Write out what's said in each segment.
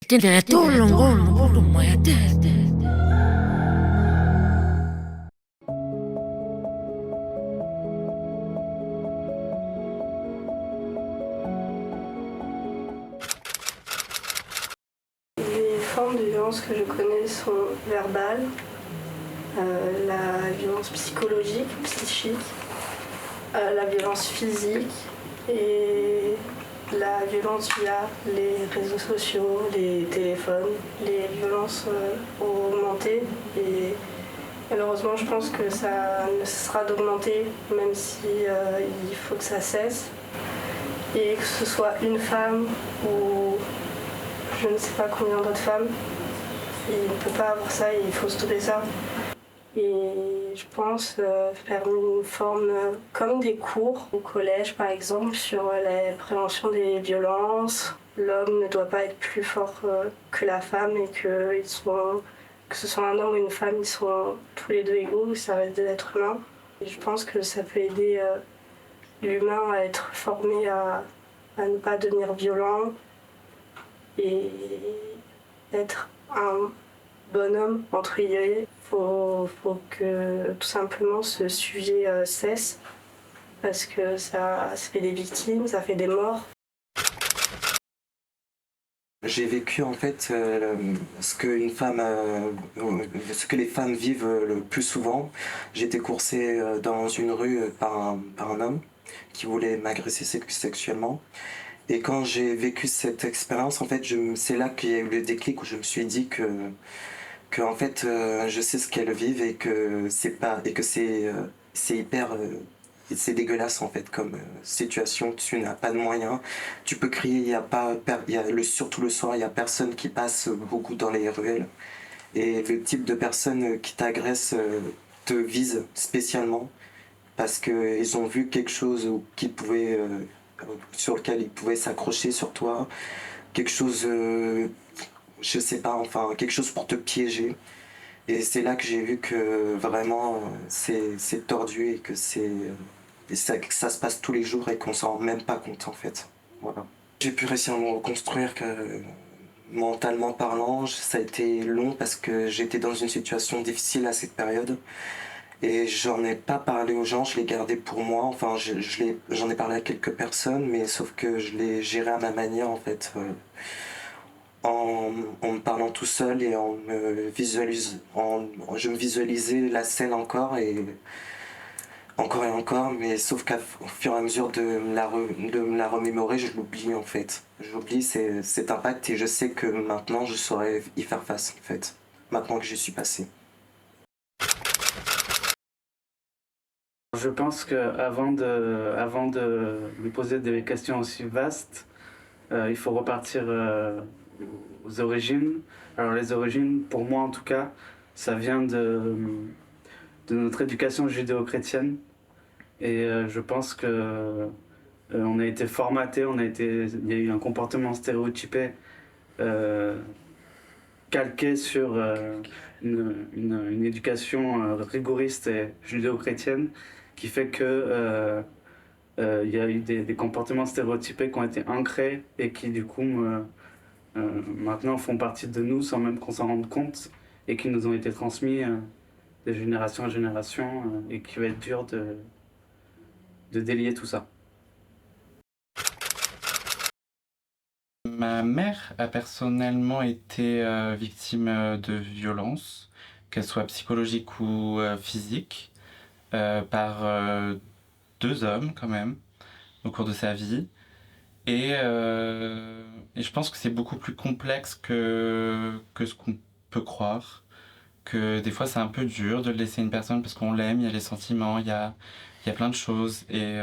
Tendere tu longo moya tete. Les formes de violence que je connais sont verbales, la violence psychologique, psychique, la violence physique et la violence via les réseaux sociaux, les téléphones, les violences ont augmenté et malheureusement je pense que ça ne cessera d'augmenter même si il faut que ça cesse et que ce soit une femme ou je ne sais pas combien d'autres femmes, il ne peut pas avoir ça et il faut stopper ça. Et je pense faire une forme comme des cours au collège par exemple sur la prévention des violences. L'homme ne doit pas être plus fort que la femme et que ce soit un homme ou une femme, ils sont tous les deux égaux, ça reste des êtres humains. Et je pense que ça peut aider l'humain à être formé à ne pas devenir violent et être un bonhomme entre guillemets. Faut que tout simplement ce sujet cesse parce que ça fait des victimes, ça fait des morts. J'ai vécu en fait ce que les femmes vivent le plus souvent. J'ai été coursé dans une rue par un homme qui voulait m'agresser sexuellement. Et quand j'ai vécu cette expérience, en fait, c'est là qu'il y a eu le déclic où je me suis dit que en fait, je sais ce qu'elles vivent et que c'est hyper, c'est dégueulasse en fait comme situation. Tu n'as pas de moyens, tu peux crier, il y a pas, il y a surtout le soir, il y a personne qui passe beaucoup dans les ruelles et le type de personne qui t'agresse te vise spécialement parce que ils ont vu quelque chose sur lequel ils pouvaient s'accrocher sur toi, quelque chose, je sais pas, enfin quelque chose pour te piéger. Et c'est là que j'ai vu que vraiment c'est tordu et que ça se passe tous les jours et qu'on s'en rend même pas compte en fait. Voilà. J'ai pu réussir à me reconstruire mentalement parlant. Ça a été long parce que j'étais dans une situation difficile à cette période. Et j'en ai pas parlé aux gens, je l'ai gardé pour moi. Enfin, j'en ai parlé à quelques personnes, mais sauf que je l'ai géré à ma manière en fait. En me parlant tout seul et je me visualisais la scène encore et encore, mais sauf qu'au fur et à mesure de me la remémorer, je l'oublie en fait. J'oublie cet impact et je sais que maintenant je saurais y faire face en fait, maintenant que j'y suis passé. Je pense qu'avant avant de lui poser des questions aussi vastes, il faut repartir aux origines. Alors les origines, pour moi en tout cas, ça vient de notre éducation judéo-chrétienne. Et je pense que on a été formaté, il y a eu un comportement stéréotypé calqué sur une éducation rigoriste et judéo-chrétienne qui fait que il y a eu des comportements stéréotypés qui ont été ancrés et qui du coup maintenant font partie de nous sans même qu'on s'en rende compte et qui nous ont été transmis de génération en génération et qui va être dur de délier tout ça. Ma mère a personnellement été victime de violences, qu'elles soient psychologiques ou physiques, par deux hommes quand même, au cours de sa vie. Et je pense que c'est beaucoup plus complexe que ce qu'on peut croire. Que des fois c'est un peu dur de laisser une personne parce qu'on l'aime, il y a les sentiments, il y a plein de choses. Et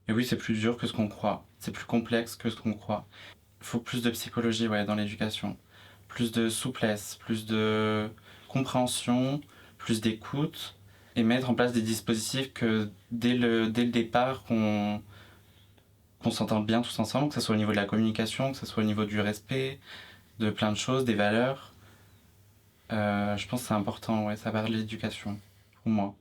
oui, c'est plus dur que ce qu'on croit. C'est plus complexe que ce qu'on croit. Il faut plus de psychologie, ouais, dans l'éducation. Plus de souplesse, plus de compréhension, plus d'écoute. Et mettre en place des dispositifs que dès le départ, qu'on s'entende bien tous ensemble, que ce soit au niveau de la communication, que ce soit au niveau du respect, de plein de choses, des valeurs. Je pense que c'est important, ouais, ça part de l'éducation, pour moi.